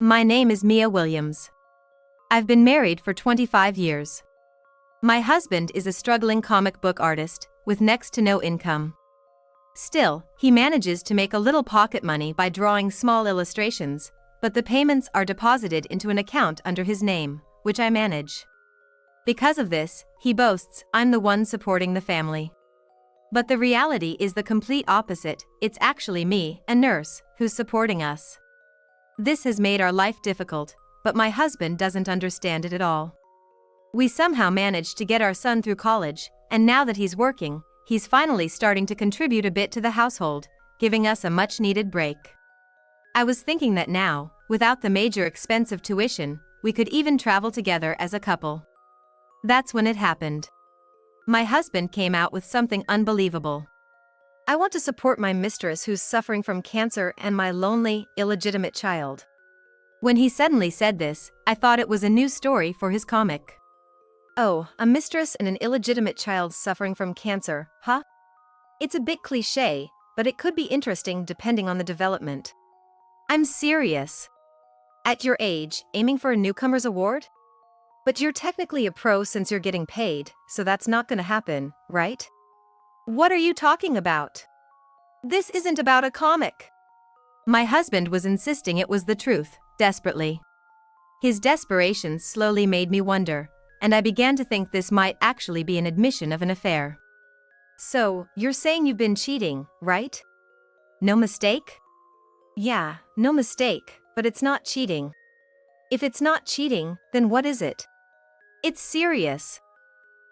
My name is Mia Williams. I've been married for 25 years. My husband is a struggling comic book artist with next to no income. Still, he manages to make a little pocket money by drawing small illustrations, but the payments are deposited into an account under his name, which I manage. Because of this, he boasts, I'm the one supporting the family. But the reality is the complete opposite. It's actually me, a nurse, who's supporting us. This has made our life difficult, but my husband doesn't understand it at all. We somehow managed to get our son through college, and now that he's working, he's finally starting to contribute a bit to the household, giving us a much-needed break. I was thinking that now, without the major expense of tuition, we could even travel together as a couple. That's when it happened. My husband came out with something unbelievable. I want to support my mistress who's suffering from cancer and my lonely, illegitimate child. When he suddenly said this, I thought it was a new story for his comic. Oh, a mistress and an illegitimate child suffering from cancer, huh? It's a bit cliché, but it could be interesting depending on the development. I'm serious. At your age, aiming for a newcomer's award? But you're technically a pro since you're getting paid, so that's not gonna happen, right? What are you talking about? This isn't about a comic. My husband was insisting it was the truth, desperately. His desperation slowly made me wonder, and I began to think this might actually be an admission of an affair. So, you're saying you've been cheating, right? No mistake? Yeah, no mistake, but it's not cheating. If it's not cheating, then what is it? It's serious.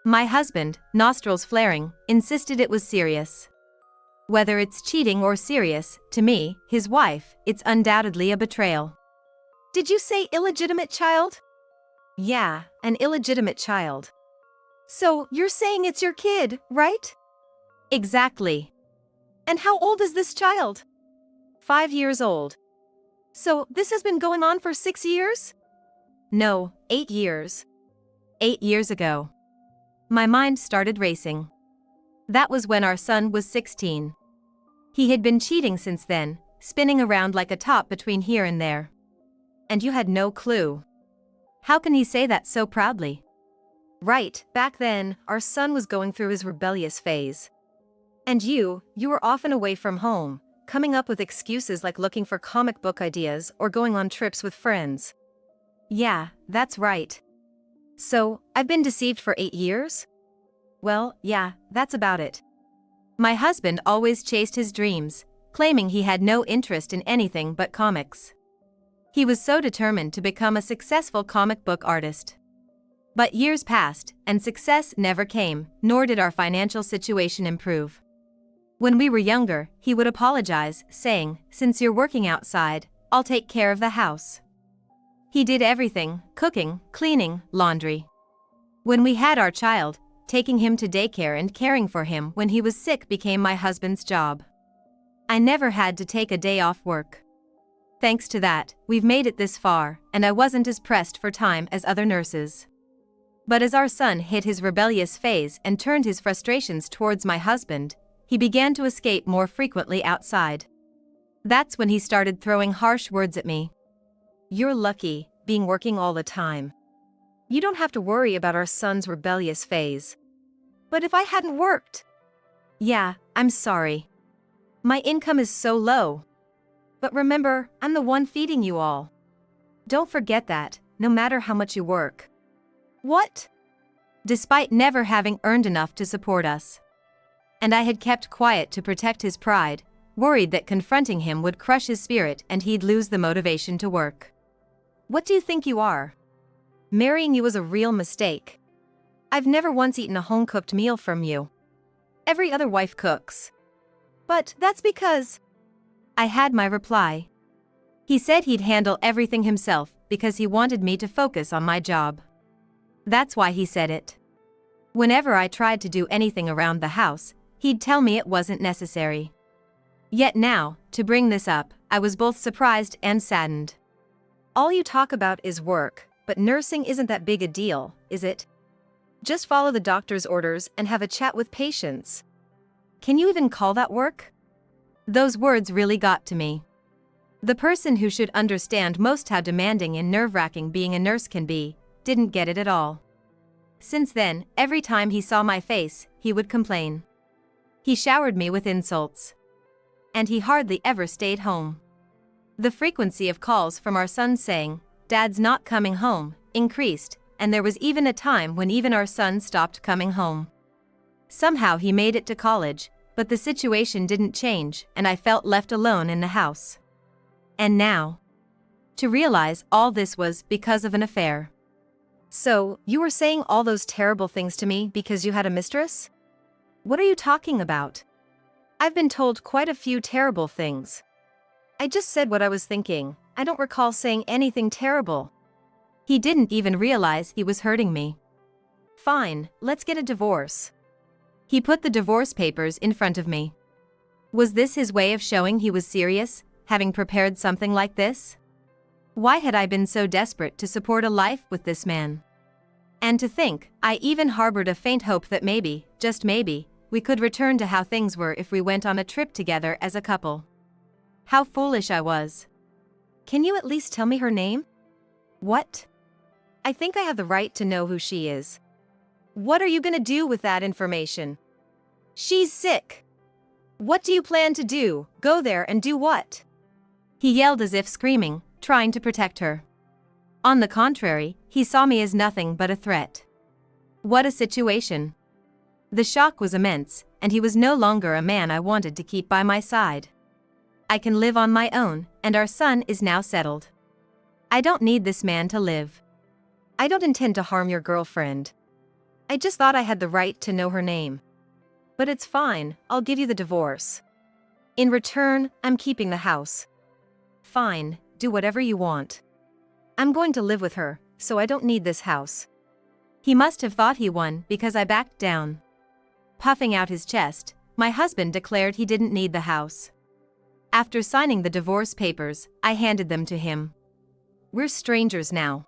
My husband, nostrils flaring, insisted it was serious. Whether it's cheating or serious, to me, his wife, it's undoubtedly a betrayal. Did you say illegitimate child? Yeah, an illegitimate child. So, you're saying it's your kid, right? Exactly. And how old is this child? 5 years old. So, this has been going on for 6 years? No, 8 years. 8 years ago. My mind started racing. That was when our son was 16. He had been cheating since then, spinning around like a top between here and there. And you had no clue. How can he say that so proudly? Right, back then, our son was going through his rebellious phase. And you were often away from home, coming up with excuses like looking for comic book ideas or going on trips with friends. Yeah, that's right. So, I've been deceived for 8 years? Well, yeah, that's about it. My husband always chased his dreams, claiming he had no interest in anything but comics. He was so determined to become a successful comic book artist. But years passed, and success never came, nor did our financial situation improve. When we were younger, he would apologize, saying, since you're working outside, I'll take care of the house. He did everything, cooking, cleaning, laundry. When we had our child, taking him to daycare and caring for him when he was sick became my husband's job. I never had to take a day off work. Thanks to that, we've made it this far, and I wasn't as pressed for time as other nurses. But as our son hit his rebellious phase and turned his frustrations towards my husband, he began to escape more frequently outside. That's when he started throwing harsh words at me. You're lucky, being working all the time. You don't have to worry about our son's rebellious phase. But if I hadn't worked? Yeah, I'm sorry. My income is so low. But remember, I'm the one feeding you all. Don't forget that, no matter how much you work. What? Despite never having earned enough to support us. And I had kept quiet to protect his pride, worried that confronting him would crush his spirit and he'd lose the motivation to work. What do you think you are? Marrying you was a real mistake. I've never once eaten a home-cooked meal from you. Every other wife cooks. But that's because... I had my reply. He said he'd handle everything himself because he wanted me to focus on my job. That's why he said it. Whenever I tried to do anything around the house, he'd tell me it wasn't necessary. Yet now, to bring this up, I was both surprised and saddened. All you talk about is work, but nursing isn't that big a deal, is it? Just follow the doctor's orders and have a chat with patients. Can you even call that work? Those words really got to me. The person who should understand most how demanding and nerve-wracking being a nurse can be, didn't get it at all. Since then, every time he saw my face, he would complain. He showered me with insults. And he hardly ever stayed home. The frequency of calls from our son saying, "Dad's not coming home," increased, and there was even a time when even our son stopped coming home. Somehow he made it to college, but the situation didn't change and I felt left alone in the house. And now, to realize all this was because of an affair. So, you were saying all those terrible things to me because you had a mistress? What are you talking about? I've been told quite a few terrible things. I just said what I was thinking. I don't recall saying anything terrible. He didn't even realize he was hurting me. Fine, let's get a divorce. He put the divorce papers in front of me. Was this his way of showing he was serious, having prepared something like this? Why had I been so desperate to support a life with this man? And to think, I even harbored a faint hope that maybe, just maybe, we could return to how things were if we went on a trip together as a couple. How foolish I was. Can you at least tell me her name? What? I think I have the right to know who she is. What are you gonna do with that information? She's sick. What do you plan to do? Go there and do what? He yelled as if screaming, trying to protect her. On the contrary, he saw me as nothing but a threat. What a situation. The shock was immense, and he was no longer a man I wanted to keep by my side. I can live on my own, and our son is now settled. I don't need this man to live. I don't intend to harm your girlfriend. I just thought I had the right to know her name. But it's fine, I'll give you the divorce. In return, I'm keeping the house. Fine, do whatever you want. I'm going to live with her, so I don't need this house. He must have thought he won because I backed down. Puffing out his chest, my husband declared he didn't need the house. After signing the divorce papers, I handed them to him. We're strangers now.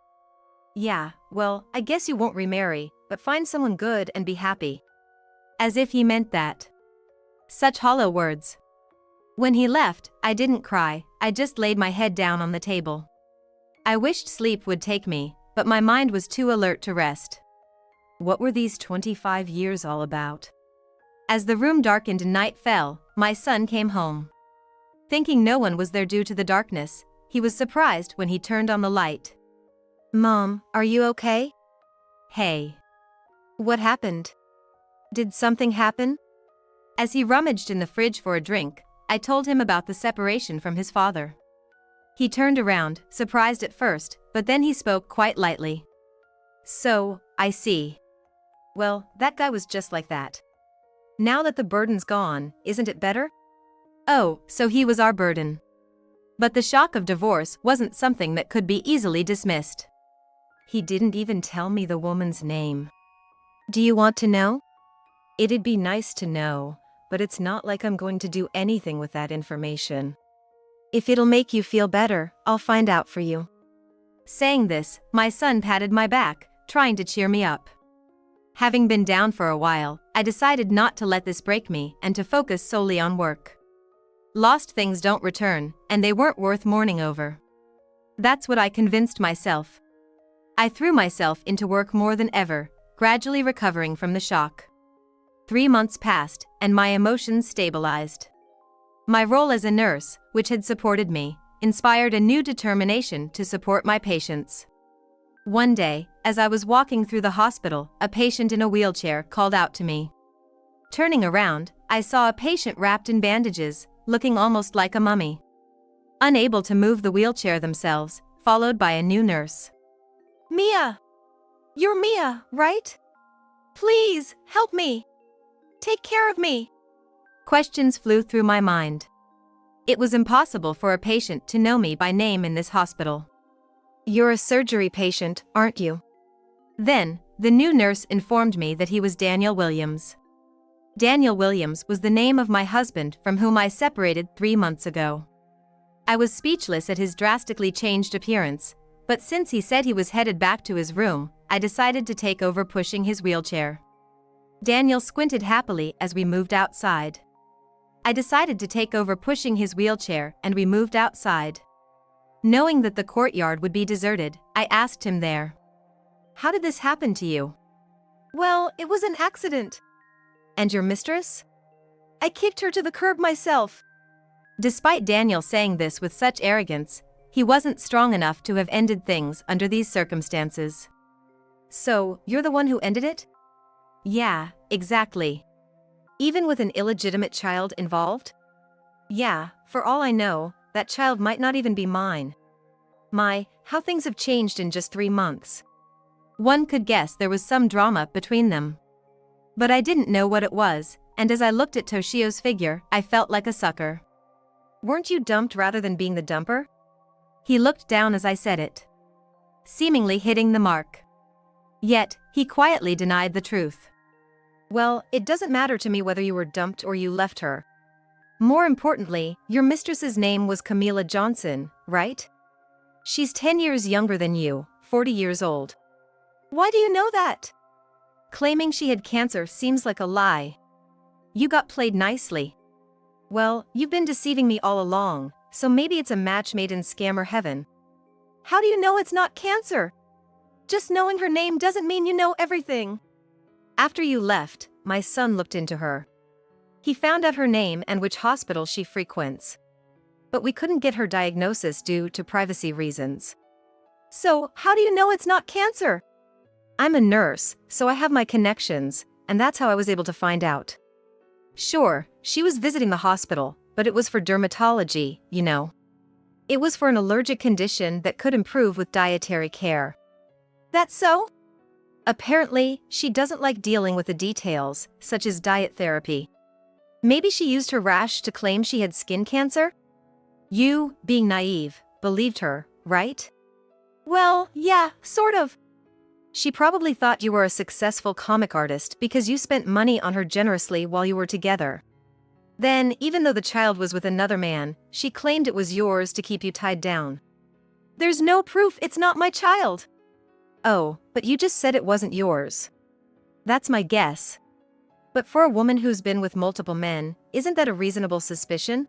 Yeah, well, I guess you won't remarry, but find someone good and be happy. As if he meant that. Such hollow words. When he left, I didn't cry, I just laid my head down on the table. I wished sleep would take me, but my mind was too alert to rest. What were these 25 years all about? As the room darkened and night fell, my son came home. Thinking no one was there due to the darkness, he was surprised when he turned on the light. Mom, are you okay? Hey. What happened? Did something happen? As he rummaged in the fridge for a drink, I told him about the separation from his father. He turned around, surprised at first, but then he spoke quite lightly. So, I see. Well, that guy was just like that. Now that the burden's gone, isn't it better? Oh, so he was our burden. But the shock of divorce wasn't something that could be easily dismissed. He didn't even tell me the woman's name. Do you want to know? It'd be nice to know, but it's not like I'm going to do anything with that information. If it'll make you feel better, I'll find out for you. Saying this, my son patted my back, trying to cheer me up. Having been down for a while, I decided not to let this break me and to focus solely on work. Lost things don't return, and they weren't worth mourning over. That's what I convinced myself. I threw myself into work more than ever, gradually recovering from the shock. 3 months passed, and my emotions stabilized. My role as a nurse, which had supported me, inspired a new determination to support my patients. One day, as I was walking through the hospital, a patient in a wheelchair called out to me. Turning around, I saw a patient wrapped in bandages, looking almost like a mummy. Unable to move the wheelchair themselves, followed by a new nurse. Mia! You're Mia, right? Please, help me! Take care of me! Questions flew through my mind. It was impossible for a patient to know me by name in this hospital. You're a surgery patient, aren't you? Then, the new nurse informed me that he was Daniel Williams. Daniel Williams was the name of my husband from whom I separated 3 months ago. I was speechless at his drastically changed appearance, but since he said he was headed back to his room, I decided to take over pushing his wheelchair. Daniel squinted happily as we moved outside. I decided to take over pushing his wheelchair and we moved outside. Knowing that the courtyard would be deserted, I asked him there. How did this happen to you? Well, it was an accident. And your mistress? I kicked her to the curb myself. Despite Daniel saying this with such arrogance, he wasn't strong enough to have ended things under these circumstances. So, you're the one who ended it? Yeah, exactly. Even with an illegitimate child involved? Yeah, for all I know, that child might not even be mine. How things have changed in just 3 months. One could guess there was some drama between them. But I didn't know what it was, and as I looked at Toshio's figure, I felt like a sucker. Weren't you dumped rather than being the dumper? He looked down as I said it, seemingly hitting the mark. Yet, he quietly denied the truth. Well, it doesn't matter to me whether you were dumped or you left her. More importantly, your mistress's name was Camila Johnson, right? She's 10 years younger than you, 40 years old. Why do you know that? Claiming she had cancer seems like a lie. You got played nicely. Well, you've been deceiving me all along, so maybe it's a match made in scammer heaven. How do you know it's not cancer? Just knowing her name doesn't mean you know everything. After you left, my son looked into her. He found out her name and which hospital she frequents. But we couldn't get her diagnosis due to privacy reasons. So, how do you know it's not cancer? I'm a nurse, so I have my connections, and that's how I was able to find out. Sure, she was visiting the hospital, but it was for dermatology, you know. It was for an allergic condition that could improve with dietary care. That's so? Apparently, she doesn't like dealing with the details, such as diet therapy. Maybe she used her rash to claim she had skin cancer? You, being naive, believed her, right? Well, yeah, sort of. She probably thought you were a successful comic artist because you spent money on her generously while you were together. Then, even though the child was with another man, she claimed it was yours to keep you tied down. There's no proof it's not my child. Oh, but you just said it wasn't yours. That's my guess. But for a woman who's been with multiple men, isn't that a reasonable suspicion?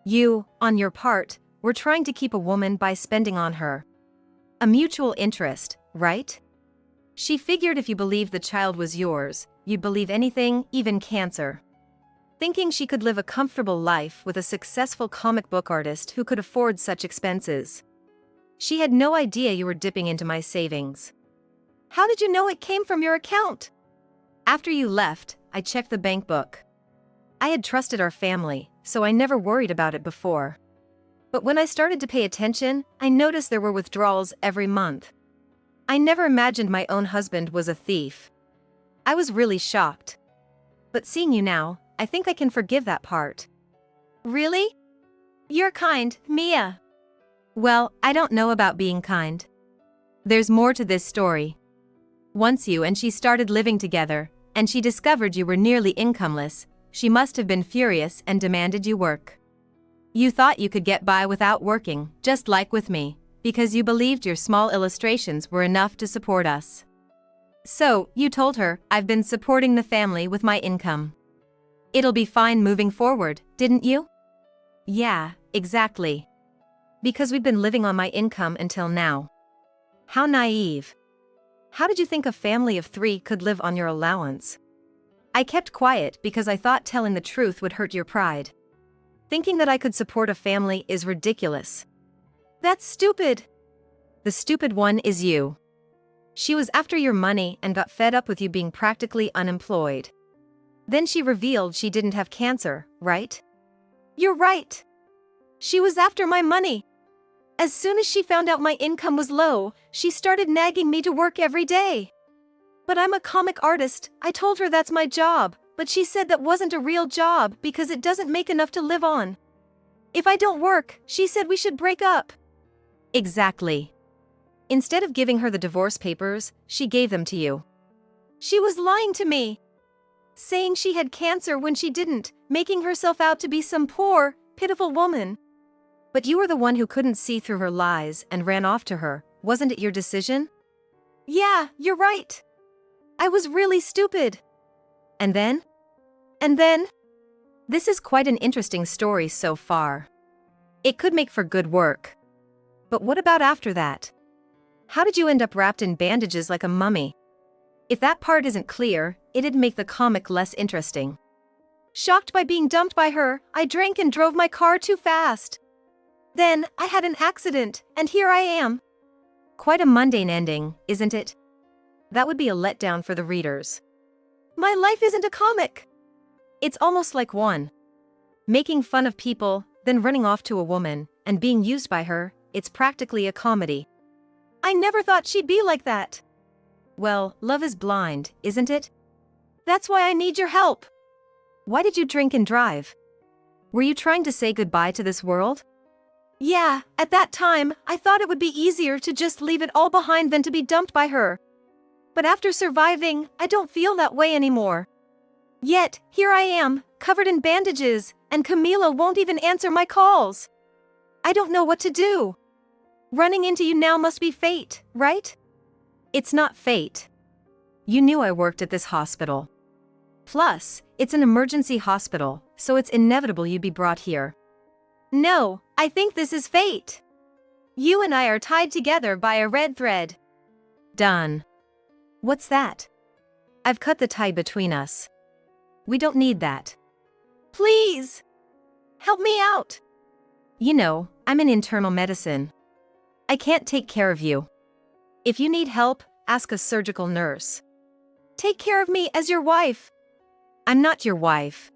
You, on your part, were trying to keep a woman by spending on her. A mutual interest, right? She figured if you believed the child was yours, you'd believe anything, even cancer. Thinking she could live a comfortable life with a successful comic book artist who could afford such expenses. She had no idea you were dipping into my savings. How did you know it came from your account? After you left, I checked the bank book. I had trusted our family, so I never worried about it before. But when I started to pay attention, I noticed there were withdrawals every month. I never imagined my own husband was a thief. I was really shocked. But seeing you now, I think I can forgive that part. Really? You're kind, Mia. Well, I don't know about being kind. There's more to this story. Once you and she started living together, and she discovered you were nearly incomeless, she must have been furious and demanded you work. You thought you could get by without working, just like with me, because you believed your small illustrations were enough to support us. So, you told her, I've been supporting the family with my income. It'll be fine moving forward, didn't you? Yeah, exactly. Because we've been living on my income until now. How naive. How did you think a family of 3 could live on your allowance? I kept quiet because I thought telling the truth would hurt your pride. Thinking that I could support a family is ridiculous. That's stupid. The stupid one is you. She was after your money and got fed up with you being practically unemployed. Then she revealed she didn't have cancer, right? You're right. She was after my money. As soon as she found out my income was low, she started nagging me to work every day. But I'm a comic artist, I told her that's my job, but she said that wasn't a real job because it doesn't make enough to live on. If I don't work, she said we should break up. Exactly. Instead of giving her the divorce papers, she gave them to you. She was lying to me. Saying she had cancer when she didn't, making herself out to be some poor, pitiful woman. But you were the one who couldn't see through her lies and ran off to her, wasn't it your decision? Yeah, you're right. I was really stupid. And then? And then? This is quite an interesting story so far. It could make for good work. But what about after that? How did you end up wrapped in bandages like a mummy? If that part isn't clear, it'd make the comic less interesting. Shocked by being dumped by her, I drank and drove my car too fast. Then, I had an accident, and here I am. Quite a mundane ending, isn't it? That would be a letdown for the readers. My life isn't a comic. It's almost like one. Making fun of people, then running off to a woman, and being used by her, it's practically a comedy. I never thought she'd be like that. Well, love is blind, isn't it? That's why I need your help. Why did you drink and drive? Were you trying to say goodbye to this world? Yeah, at that time, I thought it would be easier to just leave it all behind than to be dumped by her. But after surviving, I don't feel that way anymore. Yet, here I am, covered in bandages, and Camila won't even answer my calls. I don't know what to do. Running into you now must be fate, right? It's not fate. You knew I worked at this hospital. Plus, it's an emergency hospital, so it's inevitable you'd be brought here. No, I think this is fate. You and I are tied together by a red thread. Done. What's that? I've cut the tie between us. We don't need that. Please! Help me out! You know, I'm in internal medicine. I can't take care of you. If you need help, ask a surgical nurse. Take care of me as your wife. I'm not your wife.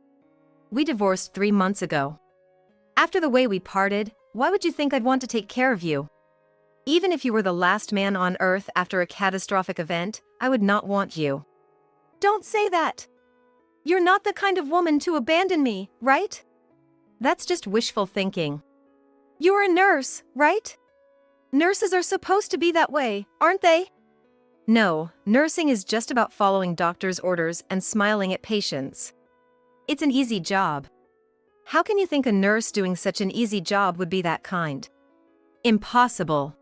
We divorced 3 months ago. After the way we parted, why would you think I'd want to take care of you? Even if you were the last man on Earth after a catastrophic event, I would not want you. Don't say that. You're not the kind of woman to abandon me, right? That's just wishful thinking. You're a nurse, right? Nurses are supposed to be that way, aren't they? No, nursing is just about following doctors' orders and smiling at patients. It's an easy job. How can you think a nurse doing such an easy job would be that kind? Impossible.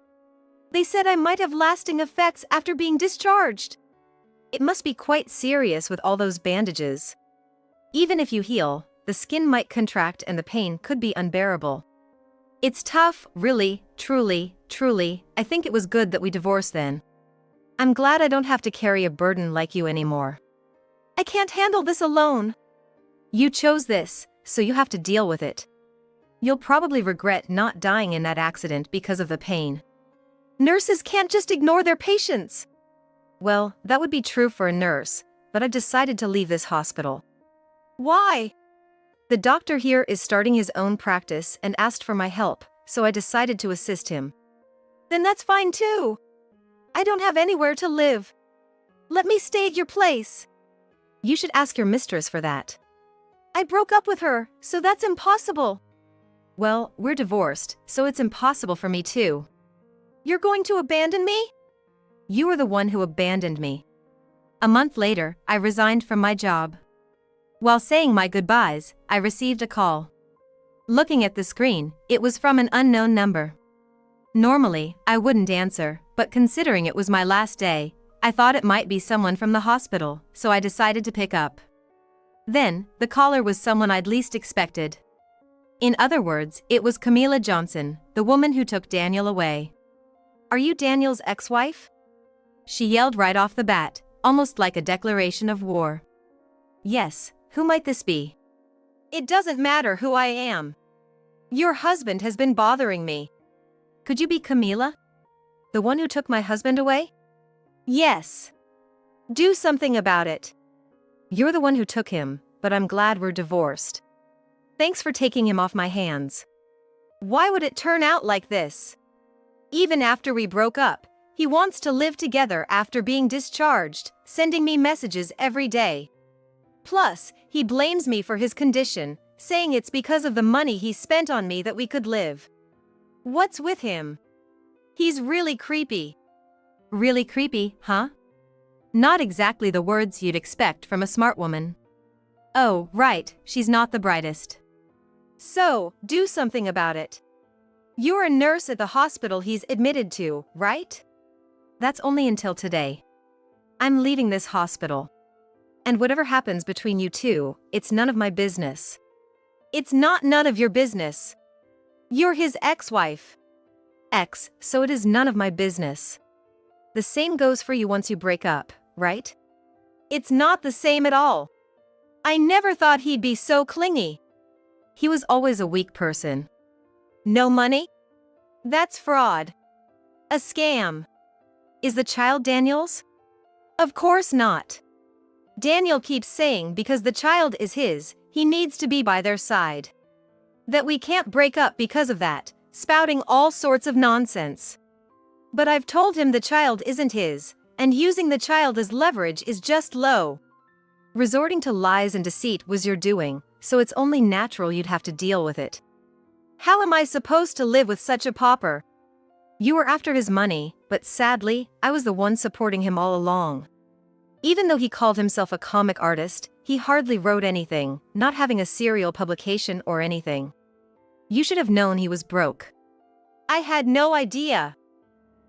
They said I might have lasting effects after being discharged. It must be quite serious with all those bandages. Even if you heal, the skin might contract and the pain could be unbearable. It's tough, really, truly. I think it was good that we divorced then. I'm glad I don't have to carry a burden like you anymore. I can't handle this alone. You chose this, so you have to deal with it. You'll probably regret not dying in that accident because of the pain. Nurses can't just ignore their patients. Well, that would be true for a nurse, but I've decided to leave this hospital. Why? The doctor here is starting his own practice and asked for my help, so I decided to assist him. Then that's fine too. I don't have anywhere to live. Let me stay at your place. You should ask your mistress for that. I broke up with her, so that's impossible. Well, we're divorced, so it's impossible for me too. You're going to abandon me? You were the one who abandoned me. A month later, I resigned from my job. While saying my goodbyes, I received a call. Looking at the screen, it was from an unknown number. Normally, I wouldn't answer, but considering it was my last day, I thought it might be someone from the hospital, so I decided to pick up. Then, the caller was someone I'd least expected. In other words, it was Camila Johnson, the woman who took Daniel away. "Are you Daniel's ex-wife?" She yelled right off the bat, almost like a declaration of war. "Yes, who might this be?" "It doesn't matter who I am. Your husband has been bothering me." "Could you be Camila? The one who took my husband away?" "Yes. Do something about it." "You're the one who took him, but I'm glad we're divorced. Thanks for taking him off my hands." "Why would it turn out like this? Even after we broke up, he wants to live together after being discharged, sending me messages every day. Plus, he blames me for his condition, saying it's because of the money he spent on me that we could live. What's with him? He's really creepy." "Really creepy, huh?" Not exactly the words you'd expect from a smart woman. "Oh, right, she's not the brightest." "So, do something about it. You're a nurse at the hospital he's admitted to, right?" "That's only until today. I'm leaving this hospital. And whatever happens between you two, it's none of my business." It's not none of your business. You're his ex-wife. So it is none of my business. The same goes for you once you break up, right? It's not the same at all. I never thought he'd be so clingy. He was always a weak person. No money? That's fraud. A scam. Is the child Daniel's? Of course not. Daniel keeps saying because the child is his, he needs to be by their side. That we can't break up because of that, spouting all sorts of nonsense. But I've told him the child isn't his, and using the child as leverage is just low. Resorting to lies and deceit was your doing, so it's only natural you'd have to deal with it. How am I supposed to live with such a pauper? You were after his money, but sadly, I was the one supporting him all along. Even though he called himself a comic artist, he hardly wrote anything, not having a serial publication or anything. You should have known he was broke. I had no idea.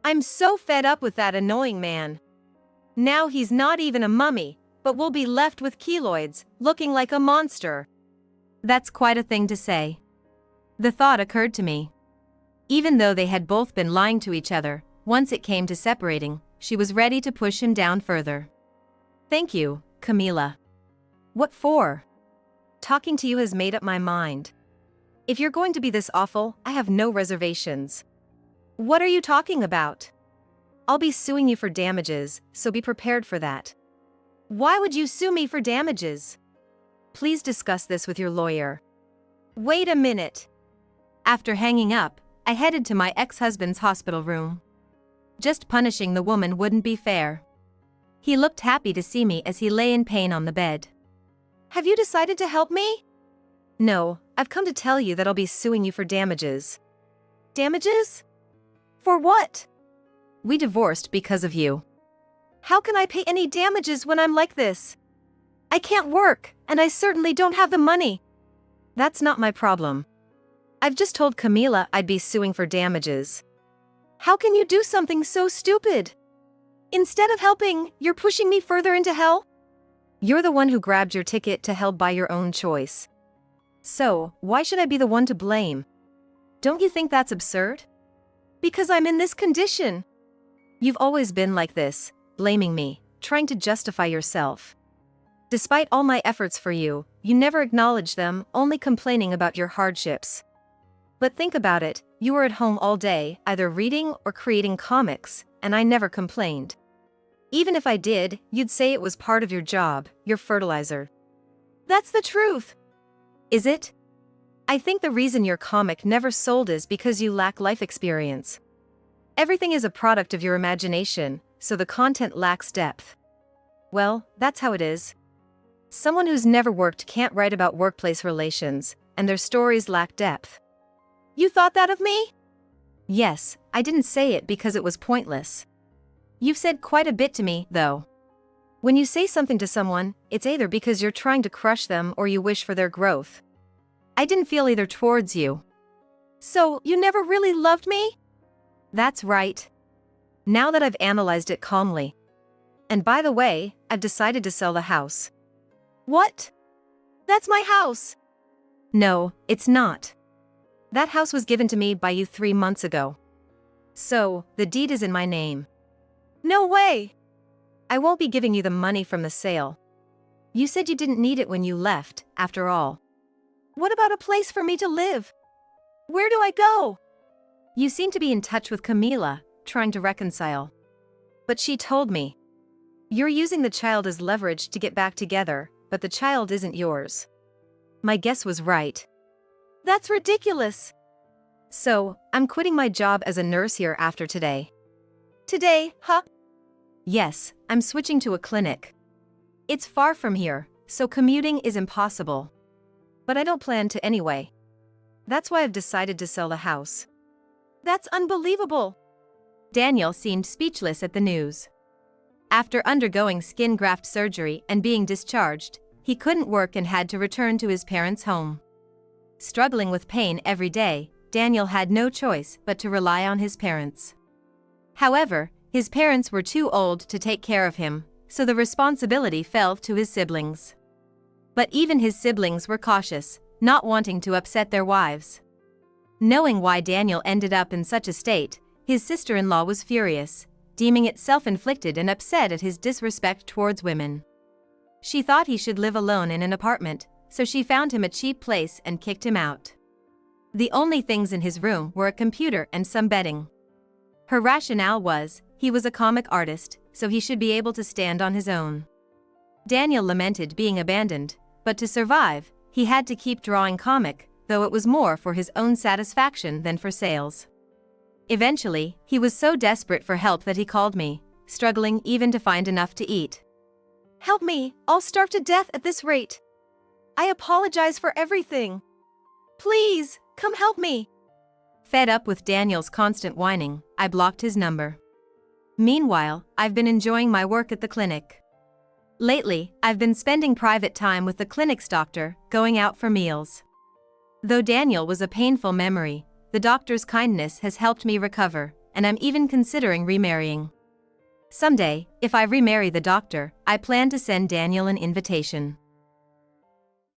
I'm so fed up with that annoying man. Now he's not even a mummy, but will be left with keloids, looking like a monster. That's quite a thing to say. The thought occurred to me. Even though they had both been lying to each other, once it came to separating, she was ready to push him down further. Thank you, Camila. What for? Talking to you has made up my mind. If you're going to be this awful, I have no reservations. What are you talking about? I'll be suing you for damages, so be prepared for that. Why would you sue me for damages? Please discuss this with your lawyer. Wait a minute. After hanging up, I headed to my ex-husband's hospital room. Just punishing the woman wouldn't be fair. He looked happy to see me as he lay in pain on the bed. Have you decided to help me? No, I've come to tell you that I'll be suing you for damages. Damages? For what? We divorced because of you. How can I pay any damages when I'm like this? I can't work, and I certainly don't have the money. That's not my problem. I've just told Camila I'd be suing for damages. How can you do something so stupid? Instead of helping, you're pushing me further into hell? You're the one who grabbed your ticket to hell by your own choice. So, why should I be the one to blame? Don't you think that's absurd? Because I'm in this condition. You've always been like this, blaming me, trying to justify yourself. Despite all my efforts for you, you never acknowledge them, only complaining about your hardships. But think about it, you were at home all day, either reading or creating comics, and I never complained. Even if I did, you'd say it was part of your job, your fertilizer. That's the truth. Is it? I think the reason your comic never sold is because you lack life experience. Everything is a product of your imagination, so the content lacks depth. Well, that's how it is. Someone who's never worked can't write about workplace relations, and their stories lack depth. You thought that of me? Yes, I didn't say it because it was pointless. You've said quite a bit to me, though. When you say something to someone, it's either because you're trying to crush them or you wish for their growth. I didn't feel either towards you. So, you never really loved me? That's right. Now that I've analyzed it calmly. And by the way, I've decided to sell the house. What? That's my house. No, it's not. That house was given to me by you 3 months ago. So, the deed is in my name. No way. I won't be giving you the money from the sale. You said you didn't need it when you left, after all. What about a place for me to live? Where do I go? You seem to be in touch with Camila, trying to reconcile. But she told me. You're using the child as leverage to get back together, but the child isn't yours. My guess was right. That's ridiculous. So, I'm quitting my job as a nurse here after today. Today, huh? Yes, I'm switching to a clinic. It's far from here, so commuting is impossible. But I don't plan to anyway. That's why I've decided to sell the house. That's unbelievable. Daniel seemed speechless at the news. After undergoing skin graft surgery and being discharged, he couldn't work and had to return to his parents' home. Struggling with pain every day, Daniel had no choice but to rely on his parents. However, his parents were too old to take care of him, so the responsibility fell to his siblings. But even his siblings were cautious, not wanting to upset their wives. Knowing why Daniel ended up in such a state, his sister-in-law was furious, deeming it self-inflicted and upset at his disrespect towards women. She thought he should live alone in an apartment, so she found him a cheap place and kicked him out. The only things in his room were a computer and some bedding. Her rationale was, he was a comic artist, so he should be able to stand on his own. Daniel lamented being abandoned, but to survive, he had to keep drawing comic, though it was more for his own satisfaction than for sales. Eventually, he was so desperate for help that he called me, struggling even to find enough to eat. Help me, I'll starve to death at this rate. I apologize for everything. Please, come help me. Fed up with Daniel's constant whining, I blocked his number. Meanwhile, I've been enjoying my work at the clinic. Lately, I've been spending private time with the clinic's doctor, going out for meals. Though Daniel was a painful memory, the doctor's kindness has helped me recover, and I'm even considering remarrying. Someday, if I remarry the doctor, I plan to send Daniel an invitation.